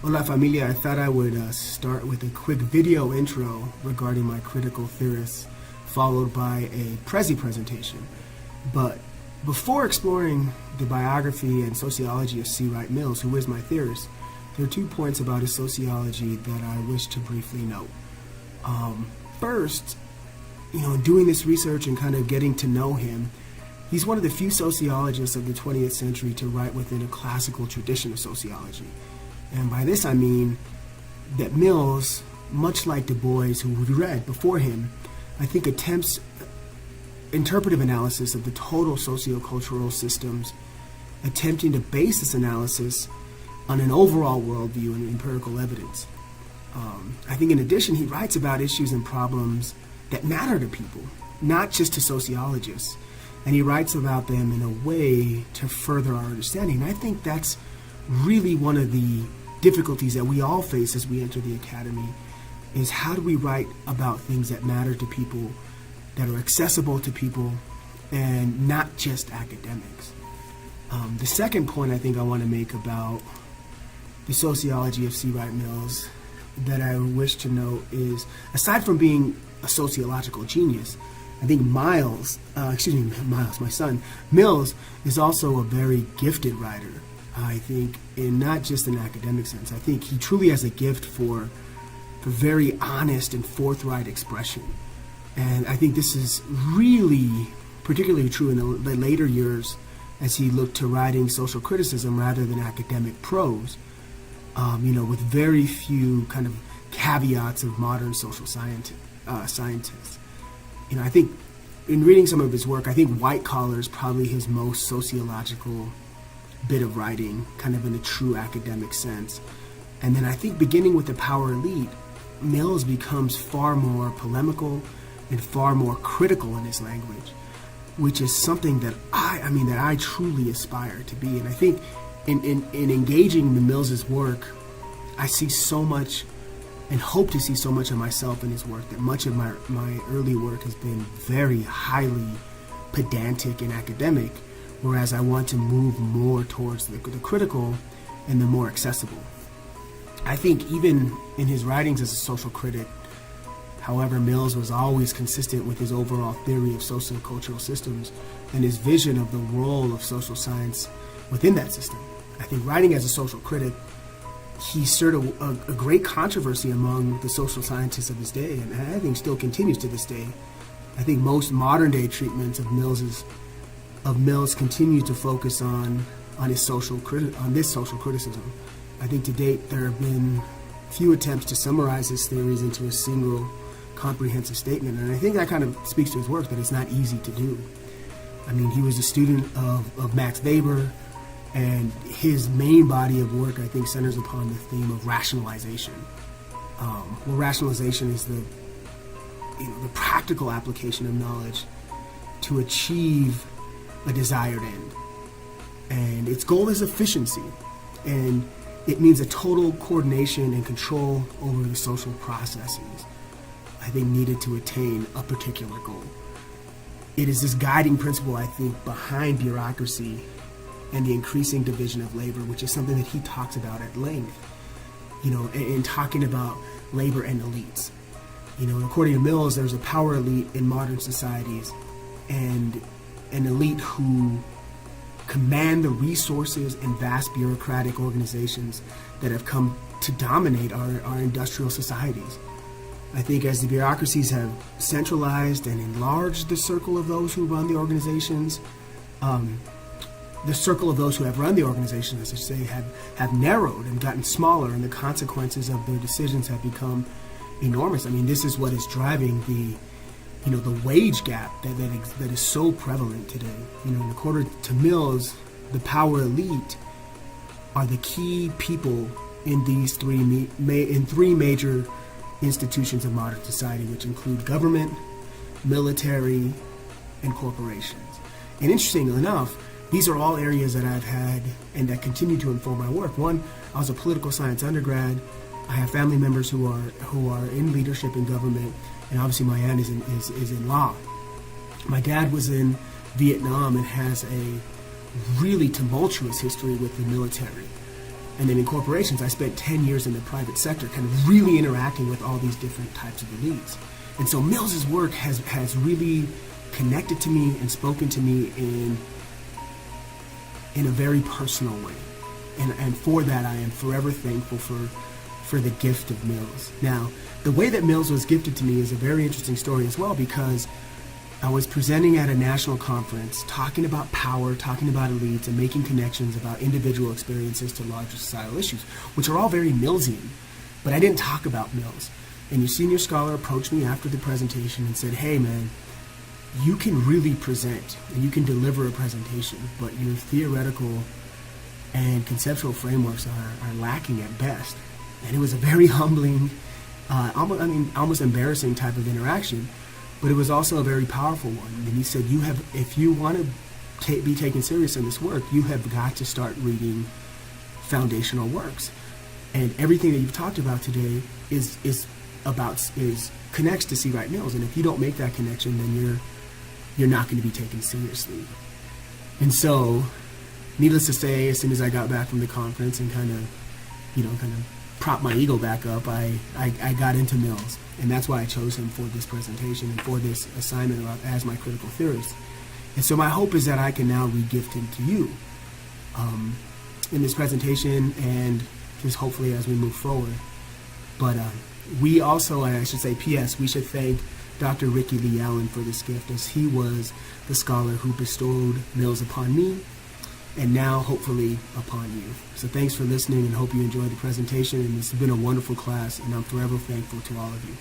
Hola familia, I thought I would start with a quick video intro regarding my critical theorists, followed by a Prezi presentation. But before exploring the biography and sociology of C. Wright Mills, who is my theorist, there are 2 points about his sociology that I wish to briefly note. First, doing this research and kind of getting to know him, he's one of the few sociologists of the 20th century to write within a classical tradition of sociology. And by this I mean that Mills, much like Du Bois, who we read before him, I think attempts interpretive analysis of the total sociocultural systems, attempting to base this analysis on an overall worldview and empirical evidence. I think in addition, he writes about issues and problems that matter to people, not just to sociologists. And he writes about them in a way to further our understanding. And I think that's really one of the difficulties that we all face as we enter the academy, is how do we write about things that matter to people, that are accessible to people, and not just academics. The second point I think I want to make about the sociology of C. Wright Mills that I wish to note is, aside from being a sociological genius, I think my son, Mills, is also a very gifted writer. I think in not just an academic sense. I think he truly has a gift for very honest and forthright expression. And I think this is really particularly true in the later years as he looked to writing social criticism rather than academic prose, with very few kind of caveats of modern social scientists. I think in reading some of his work, I think White Collar is probably his most sociological bit of writing, kind of in a true academic sense. And then I think beginning with The Power Elite, Mills becomes far more polemical and far more critical in his language, which is something that I truly aspire to be. And I think in engaging in Mills's work, I see so much and hope to see so much of myself in his work, that much of my early work has been very highly pedantic and academic, whereas I want to move more towards the critical and the more accessible. I think even in his writings as a social critic, however, Mills was always consistent with his overall theory of sociocultural systems and his vision of the role of social science within that system. I think writing as a social critic, he stirred a great controversy among the social scientists of his day, and I think still continues to this day. I think most modern day treatments of Mills continue to focus on this social criticism. I think to date there have been few attempts to summarize his theories into a single comprehensive statement, and I think that kind of speaks to his work, that it's not easy to do. I mean, he was a student of Max Weber, and his main body of work, I think, centers upon the theme of rationalization. Where rationalization is the practical application of knowledge to achieve a desired end. And its goal is efficiency, and it means a total coordination and control over the social processes, I think, needed to attain a particular goal. It is this guiding principle, I think, behind bureaucracy and the increasing division of labor, which is something that he talks about at length, in talking about labor and elites. According to Mills, there's a power elite in modern societies and an elite who command the resources and vast bureaucratic organizations that have come to dominate our industrial societies. I think as the bureaucracies have centralized and enlarged the circle of those who run the organizations, the circle of those who have run the organization, as I say, have narrowed and gotten smaller, and the consequences of their decisions have become enormous. I mean, this is what is driving the wage gap that is so prevalent today. According to Mills, the power elite are the key people in these three major institutions of modern society, which include government, military, and corporations. And interestingly enough, these are all areas that I've had and that continue to inform my work. One, I was a political science undergrad. I have family members who are in leadership in government, and obviously my aunt is in law. My dad was in Vietnam and has a really tumultuous history with the military. And then in corporations, I spent 10 years in the private sector, kind of really interacting with all these different types of elites. And so Mills's work has really connected to me and spoken to me in a very personal way. And for that, I am forever thankful for the gift of Mills. Now, the way that Mills was gifted to me is a very interesting story as well, because I was presenting at a national conference, talking about power, talking about elites, and making connections about individual experiences to larger societal issues, which are all very Millsian. But I didn't talk about Mills. And your senior scholar approached me after the presentation and said, hey man, you can really present and you can deliver a presentation, but your theoretical and conceptual frameworks are lacking at best. And it was a very humbling, almost embarrassing type of interaction. But it was also a very powerful one. And he said, if you want to be taken serious in this work, you have got to start reading foundational works. And everything that you've talked about today connects to C. Wright Mills. And if you don't make that connection, then you're not going to be taken seriously. And so, needless to say, as soon as I got back from the conference and kind of prop my ego back up, I got into Mills. And that's why I chose him for this presentation and for this assignment as my critical theorist. And so my hope is that I can now re-gift him to you in this presentation and just hopefully as we move forward. But we also, I should say, P.S., we should thank Dr. Ricky Lee Allen for this gift, as he was the scholar who bestowed Mills upon me and now hopefully upon you. So thanks for listening, and hope you enjoyed the presentation, and it's been a wonderful class, and I'm forever thankful to all of you.